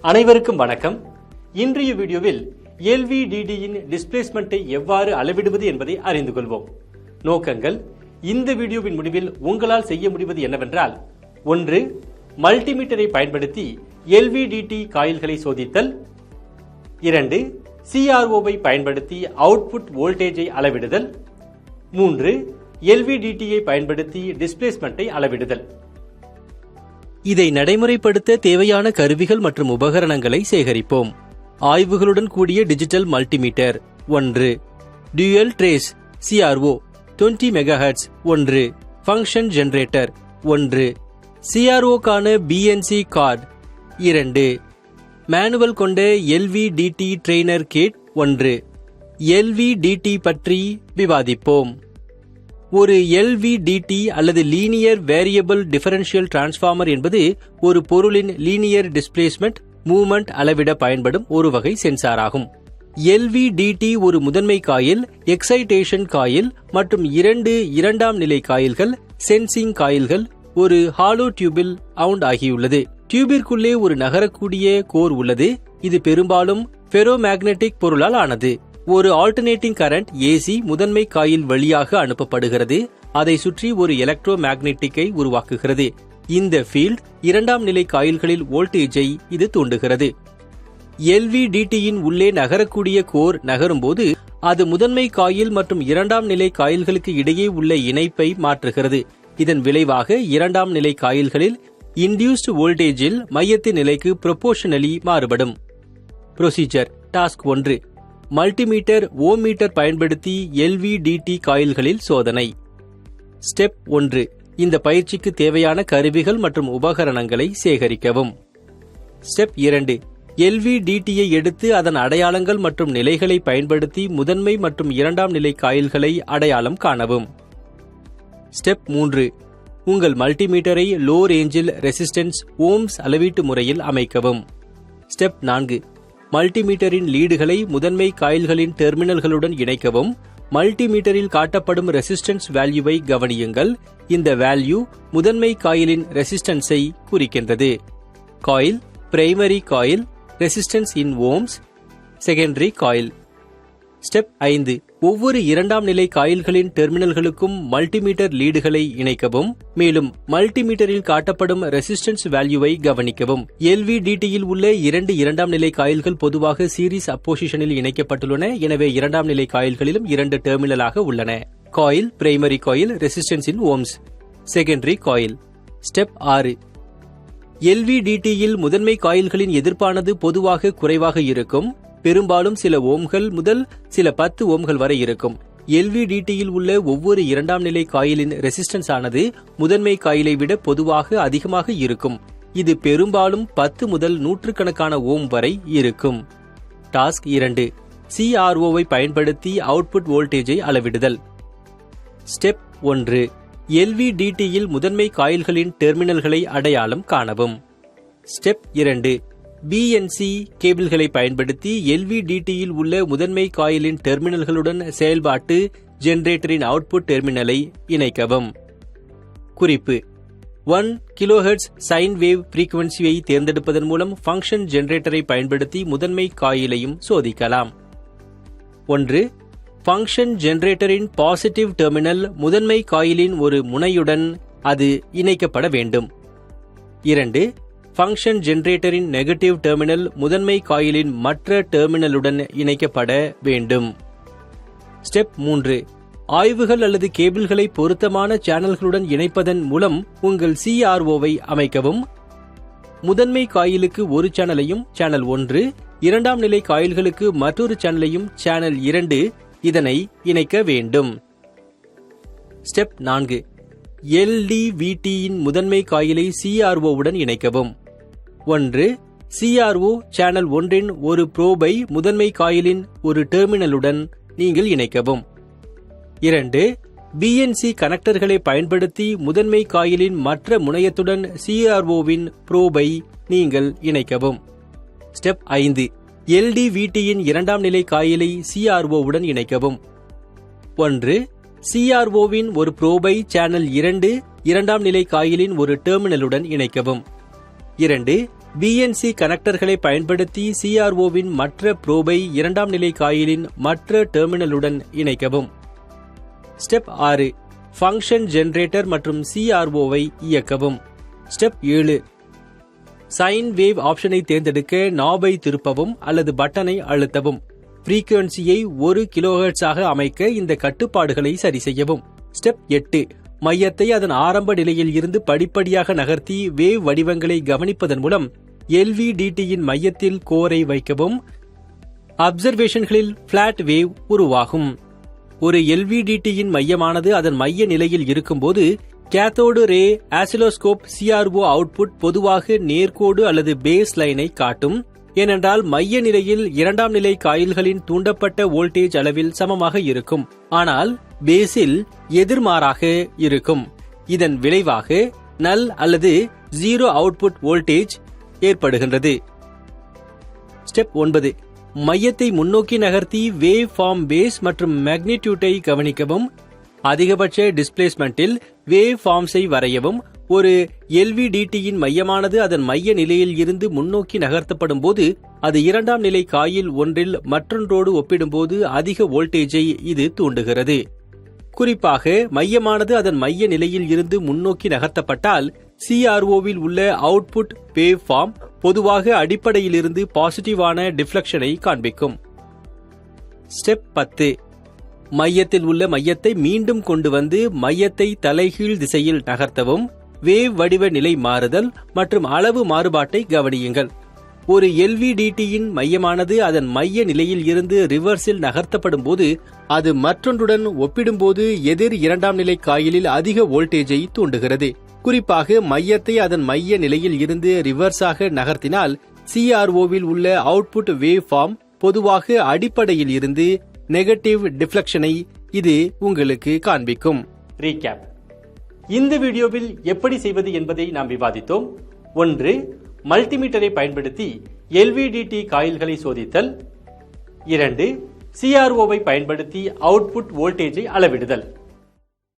அனைவருக்கும் வணக்கம். இன்றைய வீடியோவில் LVDTயின் டிஸ்பிளேஸ்மெண்ட்டை எவ்வாறு அளவிடுவது என்பதை அறிந்து கொள்வோம். நோக்கங்கள்: இந்த வீடியோவின் முடிவில் உங்களால் செய்ய முடிவது என்னவென்றால், 1. மல்டிமீட்டரை பயன்படுத்தி LVDT காயில்களை சோதித்தல். 2. CROவை பயன்படுத்தி அவுட்புட் வோல்டேஜை அளவிடுதல். 3. LVDTயை பயன்படுத்தி டிஸ்பிளேஸ்மெண்ட்டை அளவிடுதல். இதை நடைமுறைப்படுத்த தேவையான கருவிகள் மற்றும் உபகரணங்களை சேகரிப்போம். ஆய்வுகளுடன் கூடிய digital multimeter 1. Dual trace CRO 20 MHz 1. Function generator 1. CROக்கான BNC card 2. Manual கொண்ட LVDT ட்ரெய்னர் கிட் 1. LVDT பற்றி விவாதிப்போம். ஒரு LVDT அல்லது லீனியர் வேரியபிள் டிஃபரன்ஷியல் டிரான்ஸ்ஃபார்மர் என்பது ஒரு பொருளின் லீனியர் டிஸ்பிளேஸ்மெண்ட் மூவ்மெண்ட் அளவிட பயன்படும் ஒரு வகை சென்சார் ஆகும். LVDT ஒரு முதன்மை காயில், எக்ஸைடேஷன் காயில் மற்றும் 2 இரண்டாம் நிலை காயில்கள், சென்சிங் காயில்கள், ஒரு ஹாலோ டியூபில் அவுண்ட் ஆகியுள்ளது. டியூபிற்குள்ளே ஒரு நகரக்கூடிய கோர் உள்ளது. இது பெரும்பாலும் ஃபெரோமேக்னெட்டிக் பொருளால் ஆனது. ஒரு ஆல்டர்னேட்டிங் கரண்ட் AC முதன்மை காயில் வழியாக அனுப்பப்படுகிறது. அதை சுற்றி ஒரு எலக்ட்ரோ மேக்னெட்டிக்கை உருவாக்குகிறது. இந்த ஃபீல்ட் இரண்டாம் நிலை காயில்களில் வோல்டேஜை இது தூண்டுகிறது. LVDTயின் உள்ளே நகரக்கூடிய கோர் நகரும்போது அது முதன்மை காயில் மற்றும் இரண்டாம் நிலை காயில்களுக்கு இடையே உள்ள இணைப்பை மாற்றுகிறது. இதன் விளைவாக இரண்டாம் நிலை காயில்களில் இன்டியூஸ்ட் வோல்டேஜில் மையத்தின் நிலைக்கு ப்ரொபோர்ஷனலி மாறுபடும். ப்ரொசீஜர். டாஸ்க் 1. மல்டிமீட்டர் ஓமீட்டர் பயன்படுத்தி LVDT காயில்களில் சோதனை. ஸ்டெப் 1. இந்த பயிற்சிக்கு தேவையான கருவிகள் மற்றும் உபகரணங்களை சேகரிக்கவும். ஸ்டெப் 2. LVDTயை எடுத்து அதன் அடையாளங்கள் மற்றும் நிலைகளை பயன்படுத்தி முதன்மை மற்றும் இரண்டாம் நிலை காயில்களை அடையாளம் காணவும். ஸ்டெப் 3. உங்கள் மல்டிமீட்டரை லோ ரேஞ்சில் ரெசிஸ்டன்ஸ் ஓம்ஸ் அளவீட்டு முறையில் அமைக்கவும். ஸ்டெப் 4. மல்டிமீட்டரின் லீடுகளை முதன்மை காயில்களின் டெர்மினல்களுடன் இணைக்கவும். மல்டிமீட்டரில் காட்டப்படும் ரெசிஸ்டன்ஸ் வேல்யூவை கவனியுங்கள். இந்த வேல்யூ முதன்மை காயிலின் ரெசிஸ்டன்ஸை குறிக்கின்றது. காயில்: பிரைமரி காயில், ரெசிஸ்டன்ஸ் இன் ஓம்ஸ். Secondary coil. ஸ்டெப் 5. ஒவ்வொரு இரண்டாம் நிலை காயில்களின் டெர்மினல்களுக்கும் மல்டிமீட்டர் லீடுகளை இணைக்கவும். மேலும் மல்டிமீட்டரில் காட்டப்படும் ரெசிஸ்டன்ஸ் வேல்யூவை கவனிக்கவும். LVDTயில் உள்ள 2 இரண்டாம் நிலை காயில்கள் பொதுவாக சீரிஸ் அப்போசிஷனில் இணைக்கப்பட்டுள்ளன. எனவே இரண்டாம் நிலை காயில்களிலும் 2 டெர்மினலாக உள்ளன. காயில்: பிரைமரி காயில், ரெசிஸ்டன்ஸ் இன் ஓம்ஸ். Secondary coil. ஸ்டெப் 6. LVDTயில் முதன்மை காயில்களின் எதிர்ப்பானது பொதுவாக குறைவாக இருக்கும். பெரும்பாலும் சில ஓம்கள் முதல் சில 10 ஓம்கள் வரை இருக்கும். LVDTயில் உள்ள ஒவ்வொரு இரண்டாம் நிலை காயிலின் ரெசிஸ்டன்ஸ் ஆனது முதன்மை காயிலை விட பொதுவாக அதிகமாக இருக்கும். இது பெரும்பாலும் 10 முதல் நூற்றுக்கணக்கான ஓம் வரை இருக்கும். டாஸ்க் 2. CROவை பயன்படுத்தி அவுட்புட் வோல்டேஜை அளவிடுதல். ஸ்டெப் 1. LVDTயில் முதன்மை காயில்களின் டெர்மினல்களை அடையாளம் காணவும். ஸ்டெப் 2. BNC கேபிள்களை பயன்படுத்தி LVDTயில் உள்ள முதன்மை காயிலின் டெர்மினல்களுடன் செயல்பாட்டு ஜெனரேட்டரின் அவுட்புட் டெர்மினலை இணைக்கவும். குறிப்பு: 1 kHz சைன் வேவ் ஃப்ரீக்வன்சியை தேர்ந்தெடுப்பதன் மூலம் ஃபங்க்ஷன் ஜெனரேட்டரை பயன்படுத்தி முதன்மை காயிலையும் சோதிக்கலாம். 1. ஃபங்க்ஷன் ஜெனரேட்டரின் பாசிட்டிவ் டெர்மினல் முதன்மை காயிலின் ஒரு முனையுடன் அது இணைக்கப்பட வேண்டும். 2. ஃபங்க்ஷன் ஜெனரேட்டரின் நெகட்டிவ் டெர்மினல் முதன்மை காயிலின் மற்ற டெர்மினலுடன் இணைக்கப்பட வேண்டும். ஸ்டெப் 3. ஆய்வுகள் அல்லது கேபிள்களை பொருத்தமான சேனல்களுடன் இணைப்பதன் மூலம் உங்கள் CROவை அமைக்கவும். முதன்மை காயிலுக்கு ஒரு சேனலையும் சேனல் 1, இரண்டாம் நிலை காயில்களுக்கு மற்றொரு சேனலையும் சேனல் 2 இதனை இணைக்க வேண்டும். ஸ்டெப் 4. LVDTயின் முதன்மை காயிலை CROவுடன் இணைக்கவும். 1. CRO சேனல் 1இன் ஒரு ப்ரோபை முதன்மை காயிலின் ஒரு டெர்மினலுடன் நீங்கள் இணைக்கவும். 2. BNC கனெக்டர்களை பயன்படுத்தி முதன்மை காயிலின் மற்ற முனையத்துடன் CROவின் ப்ரோபை நீங்கள் இணைக்கவும். ஸ்டெப் 5. LVDTயின் இரண்டாம் நிலை காயிலை CROவுடன் இணைக்கவும். 1. CROவின் ஒரு ப்ரோபை சேனல் 2 இரண்டாம் நிலை காயிலின் ஒரு டெர்மினலுடன் இணைக்கவும். 2. பிஎன்சி கனெக்டர்களை பயன்படுத்தி CROவின் மற்ற ப்ரோபை இரண்டாம் நிலை காயிலின் மற்ற டெர்மினலுடன் இணைக்கவும். ஸ்டெப் 6. ஃபங்க்ஷன் ஜெனரேட்டர் மற்றும் CROவை இயக்கவும். ஸ்டெப் 7. சைன் வேவ் ஆப்ஷனை தேர்ந்தெடுக்க நாபை திருப்பவும் அல்லது பட்டனை அழுத்தவும். ஃப்ரீக்வன்சியை 1 kHz ஆக அமைக்க இந்த கட்டுப்பாடுகளை சரி செய்யவும். ஸ்டெப் 8. மையத்தை அதன் ஆரம்ப நிலையில் இருந்து படிப்படியாக நகர்த்தி வேவ் வடிவங்களை கவனிப்பதன் மூலம் LVDTயின் மையத்தில் கோரை வைக்கவும். அப்சர்வேஷன்களில் பிளாட் வேவ் உருவாகும். ஒரு LVDTயின் மையமானது அதன் மைய நிலையில் இருக்கும்போது கேத்தோடு ரே ஆசிலோஸ்கோப் CRO அவுட்புட் பொதுவாக நேர்கோடு அல்லது பேஸ் லைனை காட்டும். ஏனென்றால் மைய நிலையில் இரண்டாம் நிலை காயில்களின் தூண்டப்பட்ட வோல்டேஜ் அளவில் சமமாக இருக்கும். ஆனால் பேஸில் எதிர்மாறாக இருக்கும். இதன் விளைவாக நல் அல்லது 0 அவுட்புட் வோல்டேஜ் ஏற்படுகின்றது. ஸ்டெப் 9. மையத்தை முன்னோக்கி நகர்த்தி வேவ் ஃபார்ம் பேஸ் மற்றும் மேக்னிடியூட்டை கவனிக்கவும். அதிகபட்ச டிஸ்பிளேஸ்மெண்டில் வேவ் ஃபார்ம்ஸை வரையவும். ஒரு LVDTயின் மையமானது அதன் மைய நிலையில் இருந்து முன்னோக்கி நகர்த்தப்படும் போது அது இரண்டாம் நிலை காயில் ஒன்றில் மற்றொன்றோடு ஒப்பிடும்போது அதிக வோல்டேஜை இது தூண்டுகிறது. குறிப்பாக மையமானது அதன் மைய நிலையில் இருந்து முன்னோக்கி நகர்த்தப்பட்டால் CROவில் உள்ள அவுட்புட் வேவ் ஃபார்ம் பொதுவாக அடிப்படையிலிருந்து பாசிட்டிவான டிஃப்ளெக்ஷனை காண்பிக்கும். ஸ்டெப் 10. மையத்தில் உள்ள மையத்தை மீண்டும் கொண்டு வந்து மையத்தை தலைகீழ் திசையில் நகர்த்தவும். வேவ் வடிவ நிலை மாறுதல் மற்றும் அளவு மாறுபாட்டை கவனியுங்கள். ஒரு LVDTயின் மையமானது அதன் மைய நிலையில் இருந்து ரிவர்ஸில் நகர்த்தப்படும் போது அது மற்றொன்றுடன் ஒப்பிடும்போது எதிர் இரண்டாம் நிலை காயிலில் அதிக வோல்டேஜை தூண்டுகிறது. குறிப்பாக மையத்தை அதன் மைய நிலையில் இருந்து ரிவர்ஸாக நகர்த்தினால் CROவில் உள்ள அவுட்புட் வேவ் ஃபார்ம் பொதுவாக அடிப்படையில் இருந்து நெகட்டிவ் டிஃப்ளெக்ஷனை இது உங்களுக்கு காண்பிக்கும். ரீகேப். இந்த வீடியோவில் எப்படி செய்வது என்பதை நாம் விவாதித்தோம். 1. மல்டிமீட்டரை பயன்படுத்தி LVDT காயில்களை சோதித்தல். 2. CROவை பயன்படுத்தி அவுட்புட் வோல்டேஜை அளவிடுதல்.